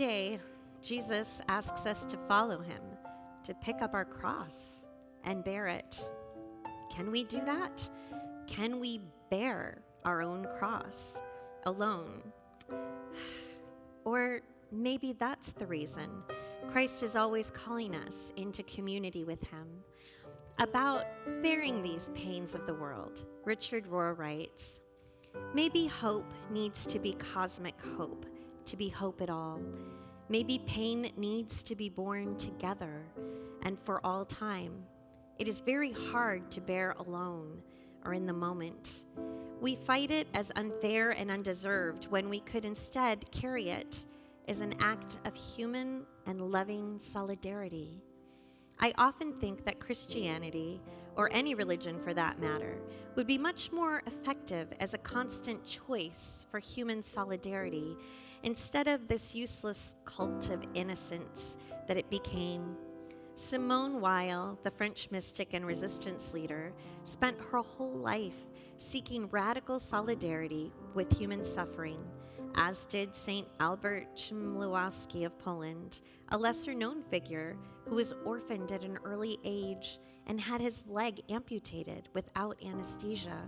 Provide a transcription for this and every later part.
Today, Jesus asks us to follow him, to pick up our cross and bear it. Can we do that? Can we bear our own cross alone? Or maybe that's the reason Christ is always calling us into community with him. About bearing these pains of the world, Richard Rohr writes, "Maybe hope needs to be cosmic hope, to be hope at all. Maybe pain needs to be borne together and for all time. It is very hard to bear alone or in the moment. We fight it as unfair and undeserved when we could instead carry it as an act of human and loving solidarity. I often think that Christianity, or any religion for that matter, would be much more effective as a constant choice for human solidarity instead of this useless cult of innocence that it became. Simone Weil, the French mystic and resistance leader, spent her whole life seeking radical solidarity with human suffering, as did St. Albert Chmielewski of Poland, a lesser-known figure who was orphaned at an early age and had his leg amputated without anesthesia.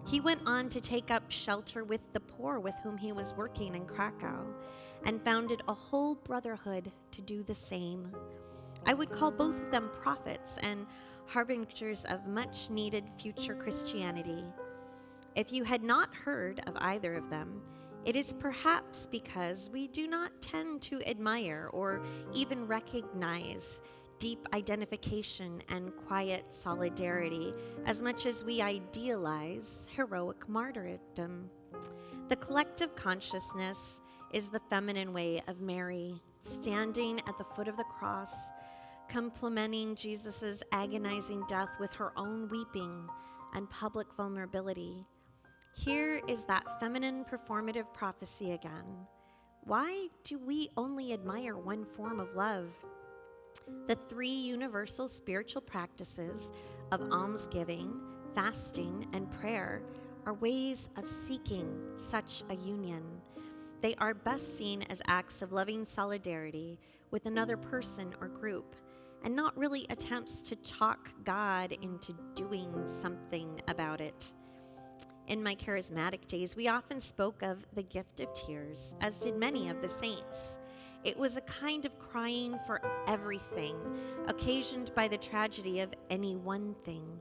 He went on to take up shelter with the poor with whom he was working in Krakow and founded a whole brotherhood to do the same. I would call both of them prophets and harbingers of much-needed future Christianity. If you had not heard of either of them, it is perhaps because we do not tend to admire or even recognize deep identification and quiet solidarity as much as we idealize heroic martyrdom. The collective consciousness is the feminine way of Mary, standing at the foot of the cross, complementing Jesus' agonizing death with her own weeping and public vulnerability. Here is that feminine performative prophecy again. Why do we only admire one form of love? The three universal spiritual practices of almsgiving, fasting, and prayer are ways of seeking such a union. They are best seen as acts of loving solidarity with another person or group, and not really attempts to talk God into doing something about it. In my charismatic days, we often spoke of the gift of tears, as did many of the saints. It was a kind of crying for everything, occasioned by the tragedy of any one thing.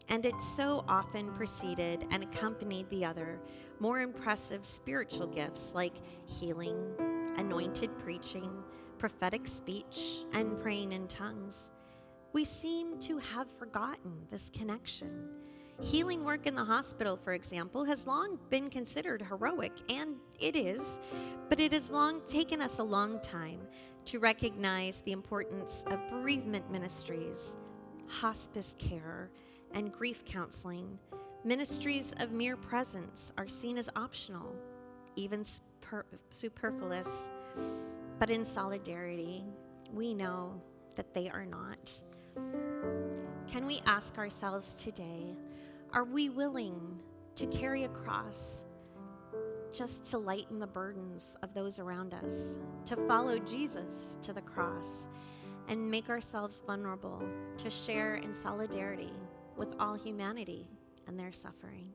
And it so often preceded and accompanied the other, more impressive spiritual gifts like healing, anointed preaching, prophetic speech, and praying in tongues. We seem to have forgotten this connection. Healing work in the hospital, for example, has long been considered heroic, and it is, but it has long taken us a long time to recognize the importance of bereavement ministries, hospice care, and grief counseling. Ministries of mere presence are seen as optional, even superfluous, but in solidarity, we know that they are not. Can we ask ourselves today, are we willing to carry a cross just to lighten the burdens of those around us, to follow Jesus to the cross, and make ourselves vulnerable to share in solidarity with all humanity and their suffering?